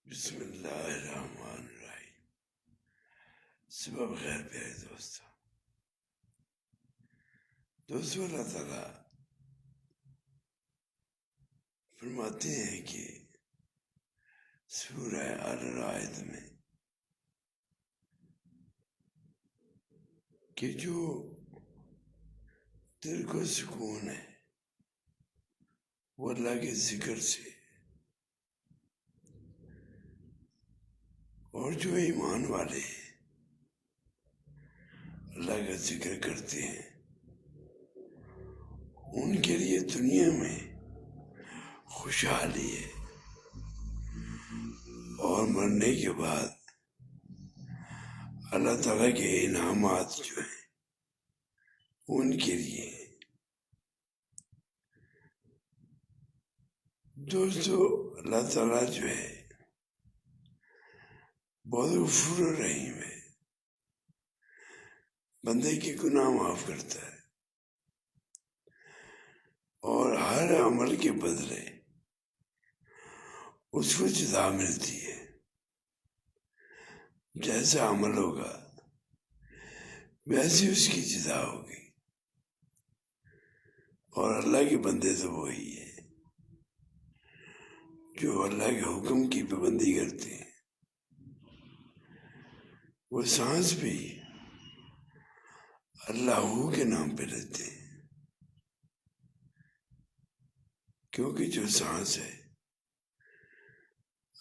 بسم اللہ الرحمن الرحیم۔ صبح بخیر پیارے دوستو اللہ تعالیٰ فرماتے ہیں کہ سورہ الرعد میں کہ جو دل کو سکون ہے وہ اللہ کے ذکر سے، اور جو ایمان والے اللہ کا ذکر کرتے ہیں ان کے لیے دنیا میں خوشحالی ہے، اور مرنے کے بعد اللہ تعالیٰ کے انعامات جو ہیں ان کے لیے۔ دوستو اللہ تعالیٰ جو ہے بہت غفور الرحیم ہے، بندے کے گناہ معاف کرتا ہے اور ہر عمل کے بدلے اس کو جزا ملتی ہے، جیسا عمل ہوگا ویسی اس کی جزا ہوگی۔ اور اللہ کے بندے تو وہی ہے جو اللہ کے حکم کی پابندی کرتے ہیں، وہ سانس بھی اللہ کے نام پہ لیتے ہیں، کیونکہ جو سانس ہے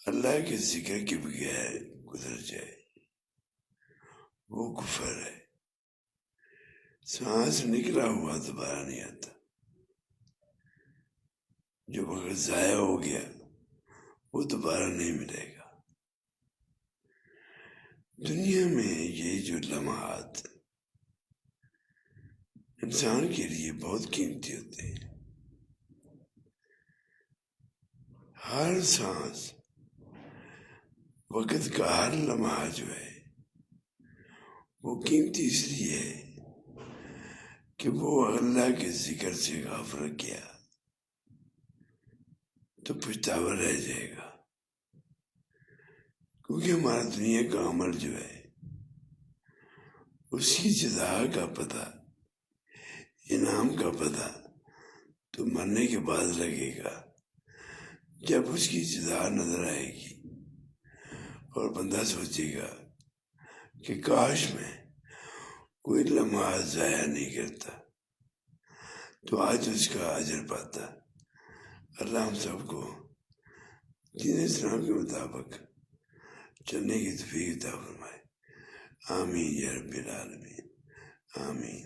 اللہ کے ذکر کے بغیر گزر جائے وہ کفر ہے۔ سانس نکلا ہوا دوبارہ نہیں آتا، جو وقت ضائع ہو گیا وہ دوبارہ نہیں ملے گا۔ دنیا میں یہ جو لمحات انسان کے لیے بہت قیمتی ہوتے ہیں، ہر سانس، وقت کا ہر لمحہ جو ہے وہ قیمتی اس لیے ہے کہ وہ اللہ کے ذکر سے غافل کیا تو پچھتاوا رہ جائے گا، کیونکہ ہمارا دنیا کا عمل جو ہے اس کی جزا کا پتہ، انعام کا پتہ تو مرنے کے بعد لگے گا، جب اس کی جزا نظر آئے گی اور بندہ سوچے گا کہ کاش میں کوئی لمحہ ضائع نہیں کرتا تو آج اس کا اجر پاتا۔ اللہ ہم سب کو دین اسلام کے مطابق چلنے کی توفیق عطا فرمائے، آمین یا رب العالمین، آمین۔